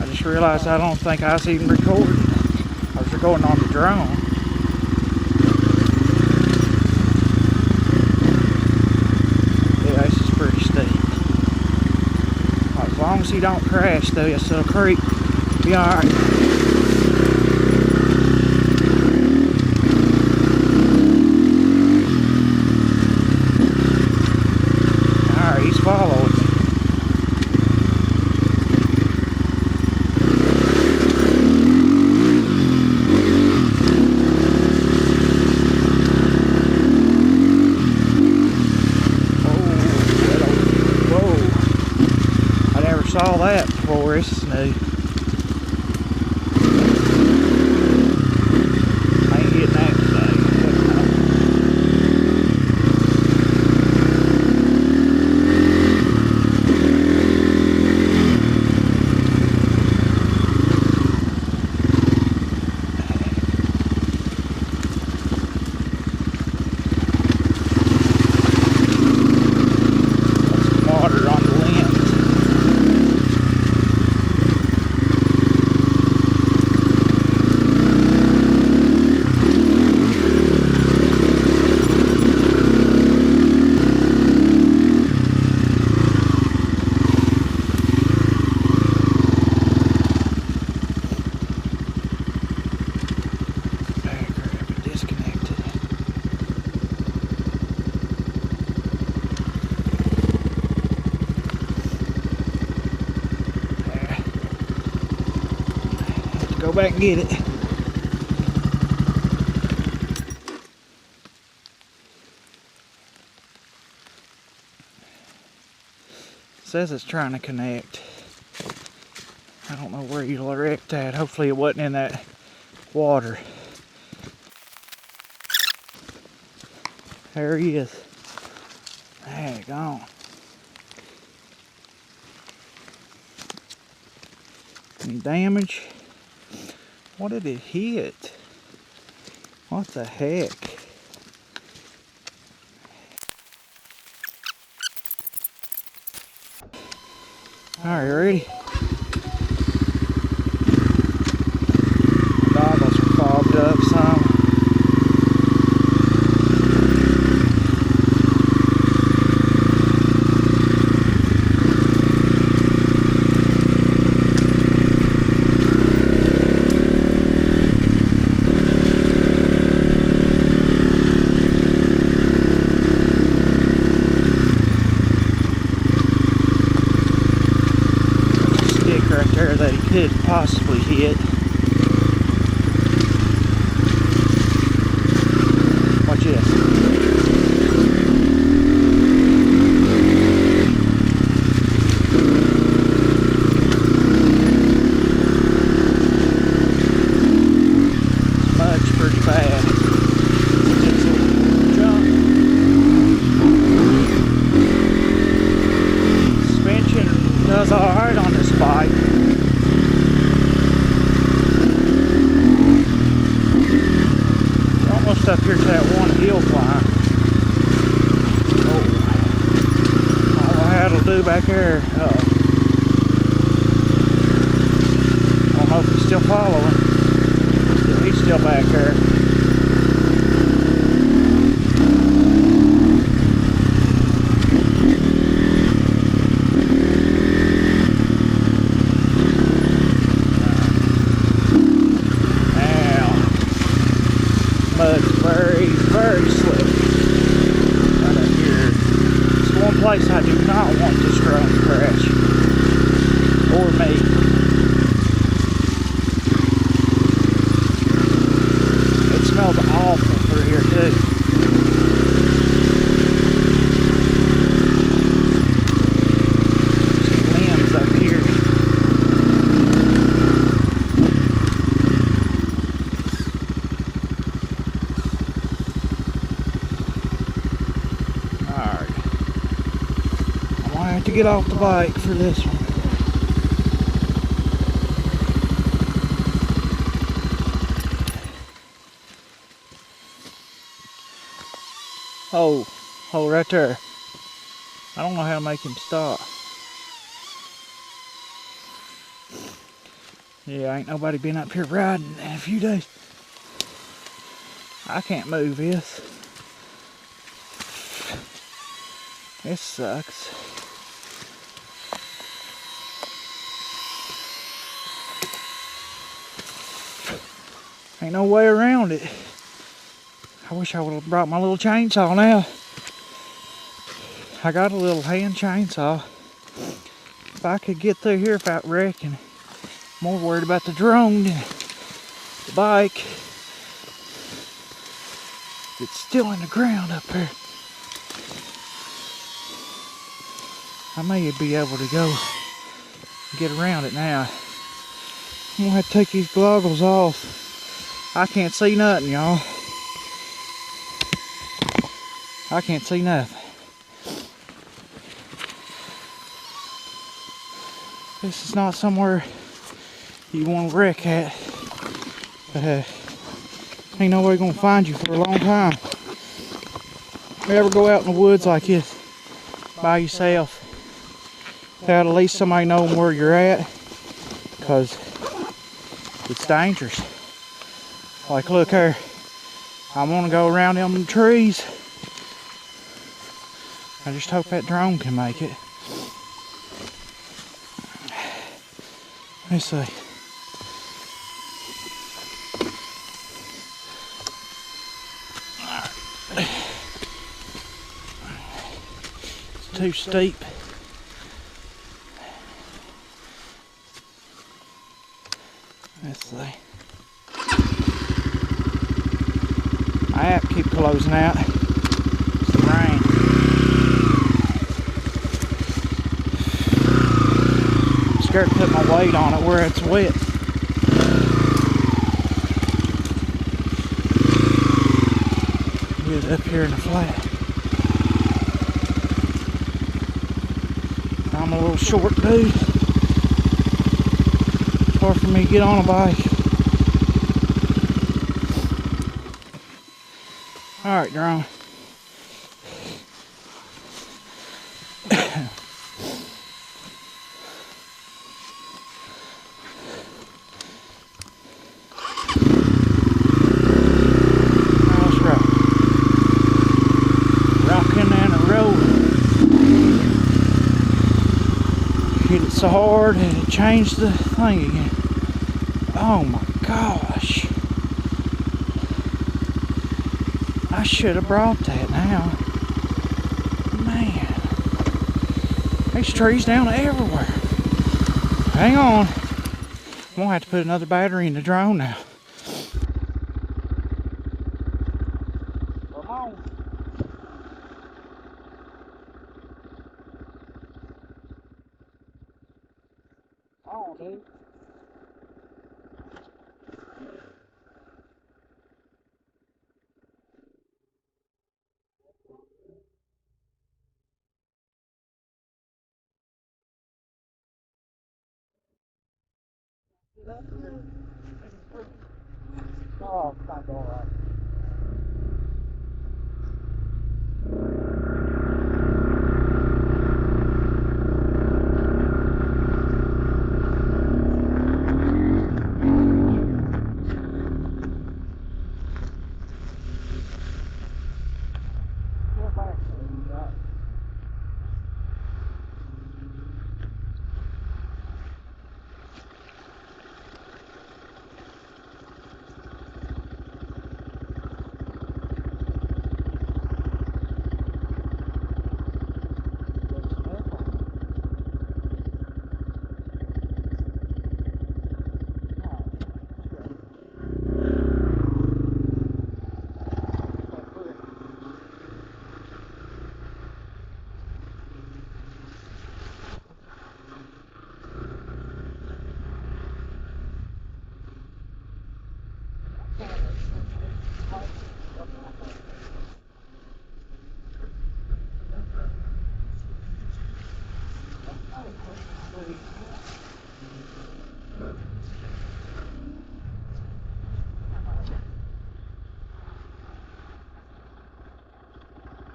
I just realized I don't think I was even recording. I was recording on the drone. Yeah, this is pretty steep. As long as you don't crash though, this little creek, be alright. Alright, he's following. Saw that before. This is new. I ain't getting that today. Some water on the lens. Go back and get it. It says it's trying to connect. I don't know where you'll erect at. Hopefully it wasn't in that water. There he is. Dang on. Any damage? What did it hit? What the heck? Alright, ready? Goggles are fogged up some. Right there that he could possibly hit. Watch this. Mud's pretty bad. It's a jump. Suspension does alright on this bike. Up here to that one hill climb. Oh, all I had to do back there. I don't know if he's still following. Yeah, he's still back there. Mud's very slippery right up here. It's one place I do do not want this drone to crash. Or me. It smells awful through here too. Some limbs up here. Alright. I'm gonna have to get off the bike for this one. Oh, right there. I don't know how to make him stop. Yeah, ain't nobody been up here riding in a few days. I can't move this. This sucks. Ain't no way around it. I wish I would have brought my little chainsaw now. I got a little hand chainsaw. If I could get through here without wrecking, more worried about the drone than the bike. It's still in the ground up there. I may be able to go get around it now. I'm gonna have to take these goggles off. I can't see nothing, y'all. I can't see nothing. This is not somewhere you want to wreck at, but ain't nobody gonna find you for a long time. If you ever go out in the woods like this by yourself, without at least somebody knowing where you're at, because it's dangerous. Like, look here, I want to go around them trees. I just hope that drone can make it. Let's see. It's too steep. Let's see. My app keeps closing out. It's the rain. I'm scared to put my weight on it where it's wet. Get up here in the flat. I'm a little short dude. It's hard for me to get on a bike. Alright, drone. Hit it so hard and it changed the thing again. Oh my gosh. I should have brought that now. Man. There's trees down everywhere. Hang on. I'm gonna have to put another battery in the drone now. Come on. Oh, dude. Oh, it's not all right.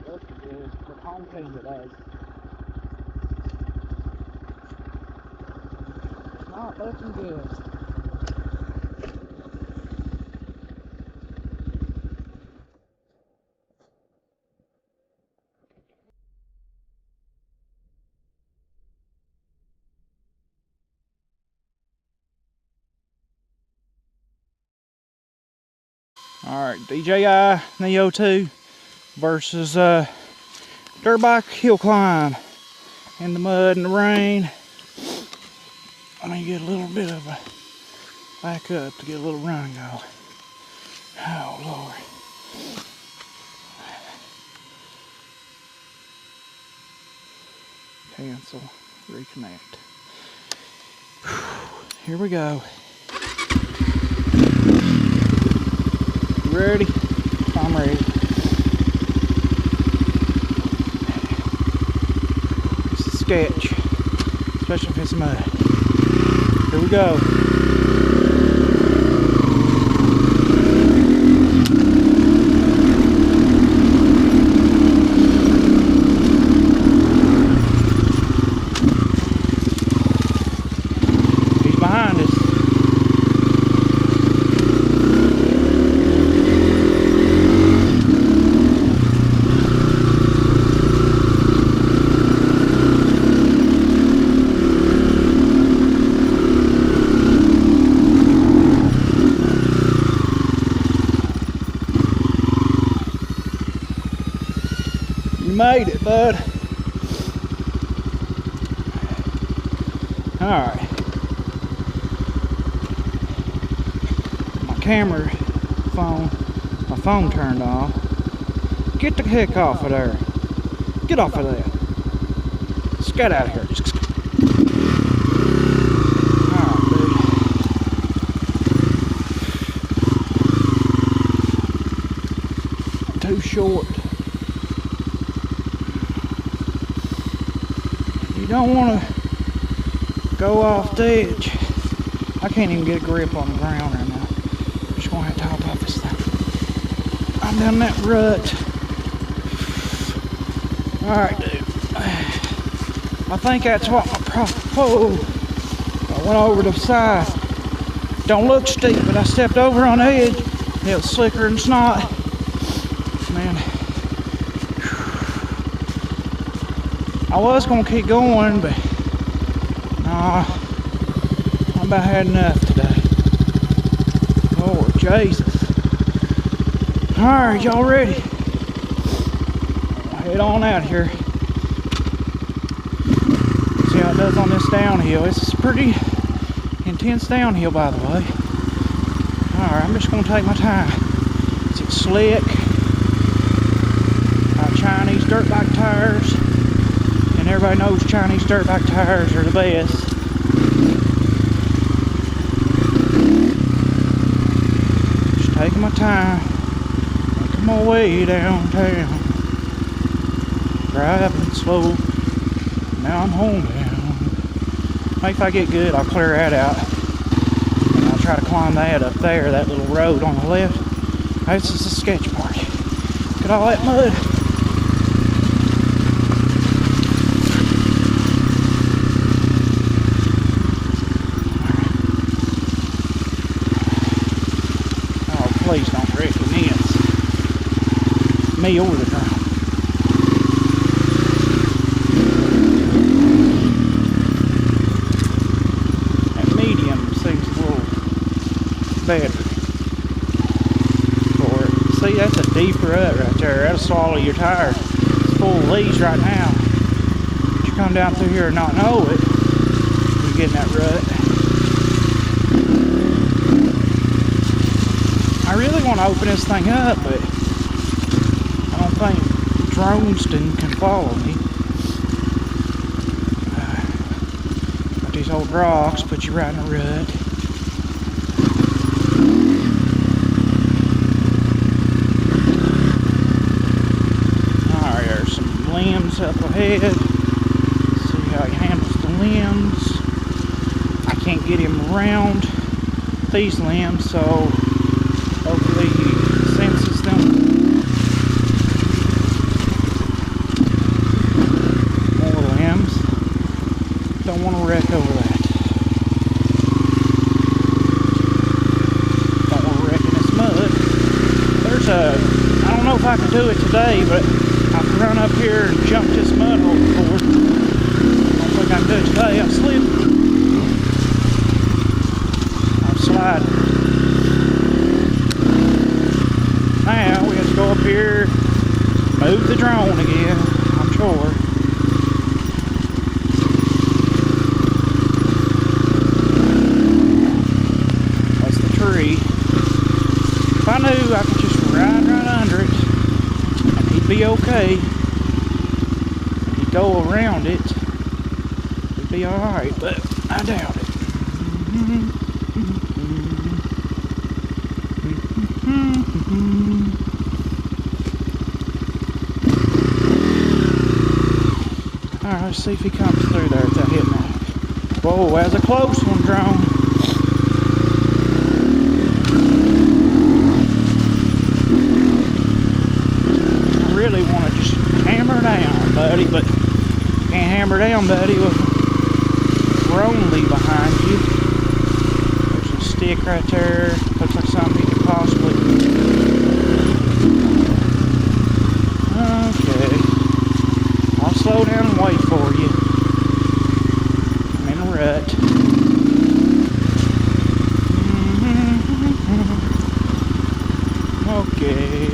Looking good for home team today. Not looking good. Alright, DJI Neo 2 versus dirt bike hill climb in the mud and the rain. Let me get a little bit of a back up to get a little run going. Oh Lord. Cancel, reconnect. Whew. Here we go. You ready? I'm ready. It's a sketch, especially if it's mud. Here we go. He's behind us. You made it, bud. Alright. My phone turned off. Get the heck off of there. Get off of that. Let's get out of here. Alright, dude. Too short. You don't want to go off the edge. I can't even get a grip on the ground right now. I'm just going to have to hop off this thing. I'm down that rut. Alright, dude. I think that's what my oh, I went over the side. Don't look steep, but I stepped over on the edge. It was slicker than snot. Man. I was going to keep going, but nah, I about had enough today. Lord Jesus. Alright, y'all ready? I'll head on out here. See how it does on this downhill. It's a pretty intense downhill, by the way. Alright, I'm just going to take my time. It's slick. Chinese dirt bike tires. And everybody knows Chinese dirt bike tires are the best. Just taking my time, making my way downtown. Driving slow, now I'm homebound. Maybe if I get good, I'll clear that out. And I'll try to climb that up there, that little road on the left. This is the sketch part. Look at all that mud. Please don't wreck the nets. Me or the drone. That medium seems a little better for it. See, that's a deep rut right there. That'll swallow your tire. It's full of leaves right now. But you come down through here and not know it, you get in that rut. I really want to open this thing up, but I don't think drones can follow me. But these old rocks put you right in a rut. Alright, there's some limbs up ahead. Let's see how he handles the limbs. can't get him around these limbs, so hopefully he senses them more limbs. Don't want to wreck over that. Don't want to wreck in this mud. There's I don't know if I can do it today, but I've run up here and jumped this mud hole before. I don't think I can do it today. I'll slip. I'm sliding. Now we have to go up here, move the drone again, I'm sure. That's the tree. If I knew I could just ride right under it, and he'd be okay. He'd go around it, he'd be alright, but I doubt it. Alright, let's see if he comes through there without hitting that. Whoa, that's a close one, drone. I really want to just hammer down, buddy, but you can't hammer down, buddy, with Ronely behind you. There's a stick right there. Looks like something he could possibly. Okay. I'll slow down and wait for you. I'm in a rut. Okay.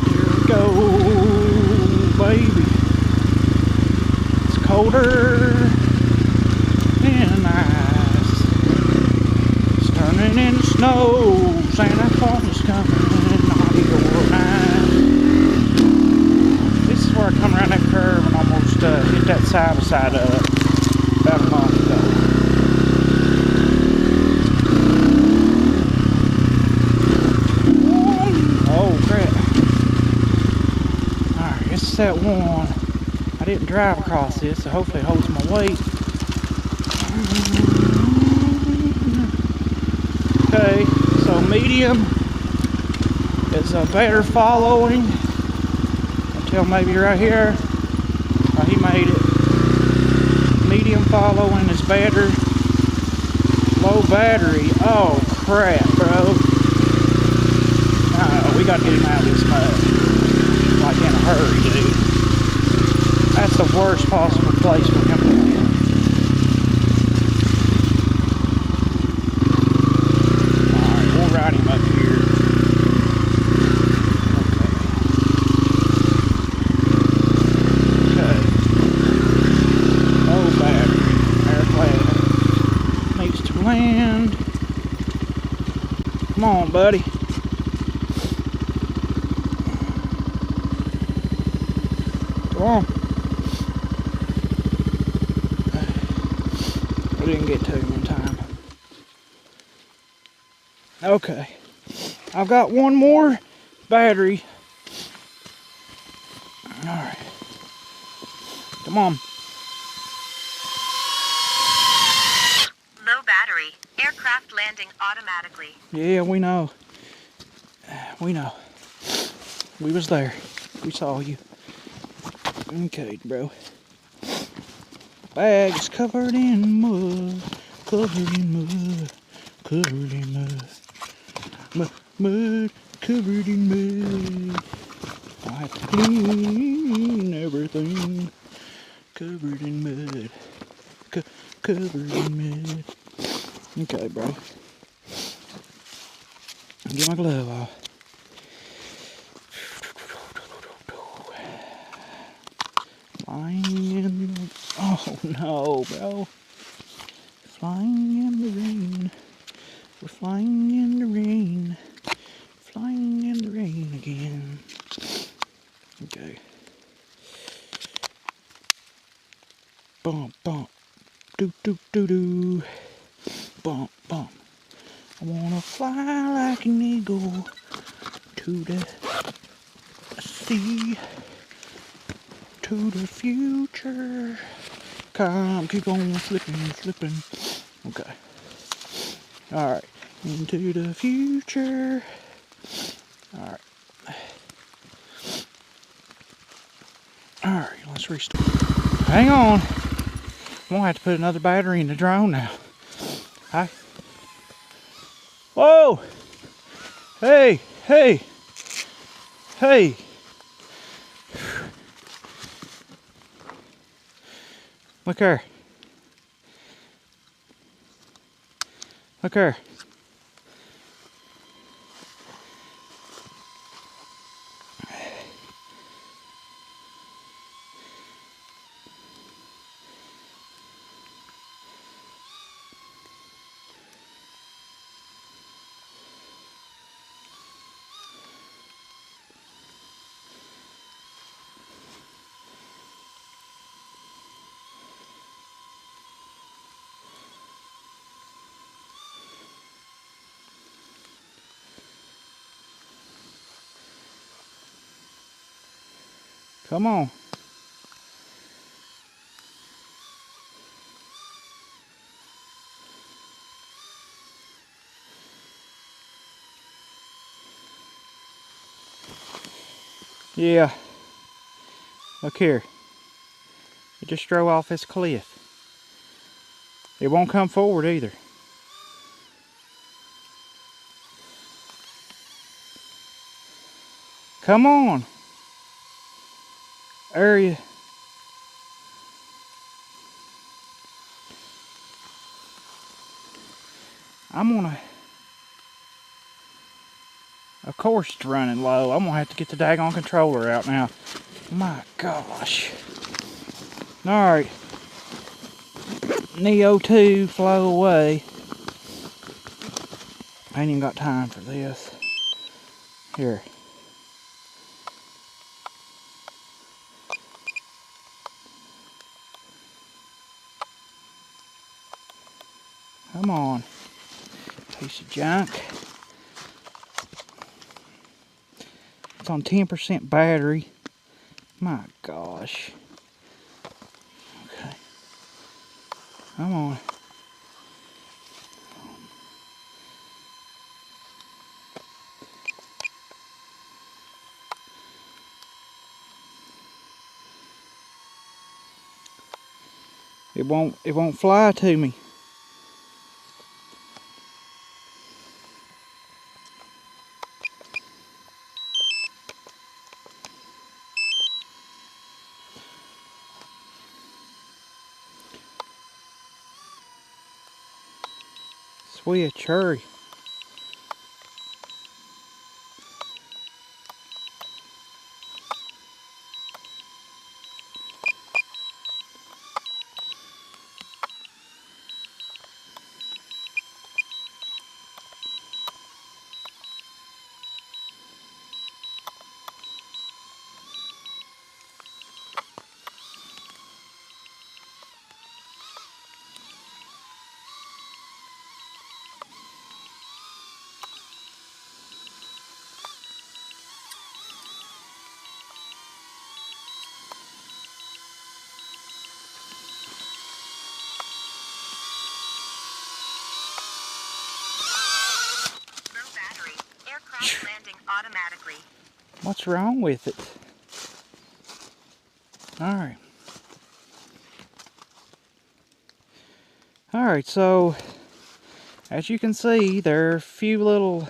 Here we go, baby. It's colder and ice. It's turning into snow. Santa Claus is coming. Naughty or nice. This is where I come around that curve and almost hit that side by side about a month ago. Oh crap. Alright, this is that one. I didn't drive across this, so hopefully it holds my weight. Okay, so medium is a better following until maybe right here. Oh, he made it. Medium following is better. Low battery. Oh crap, bro. No, we gotta get him out of this mud. Like in a hurry, dude. That's the worst possible place for him to be. Alright, we'll ride him up here. Okay. Low battery. Airplane needs to land. Come on, buddy. Come on. We didn't get to him in time. Okay. I've got one more battery. Alright. Come on. Low battery. Aircraft landing automatically. Yeah, we know. We know. We was there. We saw you. Okay, bro. Bag is covered in mud. Covered in mud. Covered in mud. Mud. Covered in mud. I have to clean everything. Covered in mud. Covered in mud. Okay, bro. Get my glove off. Flying in the... Oh no, bro. Flying in the rain. We're flying in the rain. Flying in the rain again. Okay. Bump, bump. Doo, doo, doo, doo. Bump, bump. I wanna fly like an eagle to the sea, to the future. Keep on slipping. Okay. Alright. Into the future. Alright. Alright, let's restart. Hang on. I'm gonna have to put another battery in the drone now. Hi. Whoa! Hey! Hey! Hey! Look here. Look here. Come on. Yeah. Look here. It just drove off this cliff. It won't come forward either. Come on. Area. I'm gonna... Of course it's running low. I'm gonna have to get the daggone controller out now. My gosh. Alright. Neo 2, flow away. I ain't even got time for this. Here. Come on. Piece of junk. It's on 10% battery. My gosh. Okay. Come on. It won't fly to me. Switch, hurry. Low battery. Aircraft landing automatically. What's wrong with it? Alright. Alright, so as you can see, there are a few little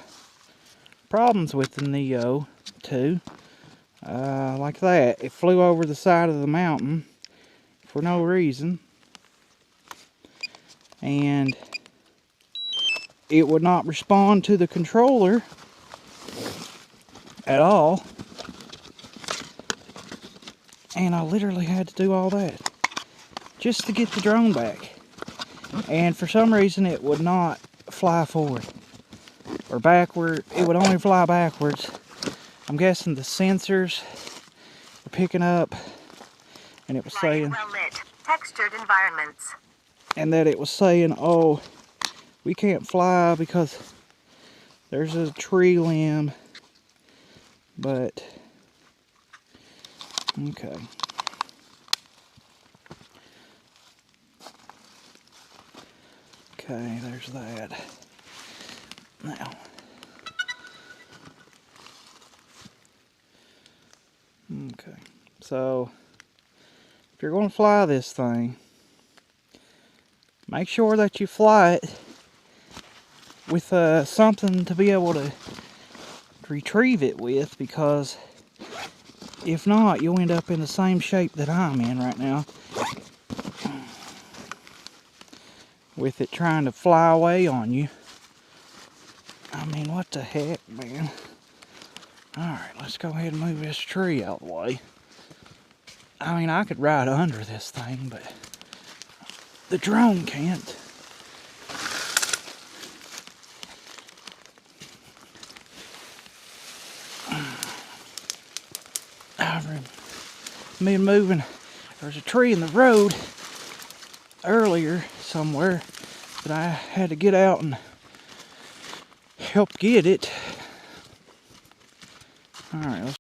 problems with the Neo 2. Like that. It flew over the side of the mountain for no reason. And it would not respond to the controller at all. And I literally had to do all that just to get the drone back. And for some reason it would not fly forward or backward. It would only fly backwards. I'm guessing the sensors were picking up, and it was saying, well lit, textured environments. And that it was saying, oh, we can't fly because there's a tree limb. But okay. Okay, there's that. Now, okay, so if you're going to fly this thing, make sure that you fly it with something to be able to retrieve it with, because if not, you'll end up in the same shape that I'm in right now, with it trying to fly away on you. I mean, what the heck, man? Alright, let's go ahead and move this tree out of the way. I mean, I could ride under this thing, but the drone can't. Me moving, there's a tree in the road earlier somewhere that I had to get out and help get it. Alright, let's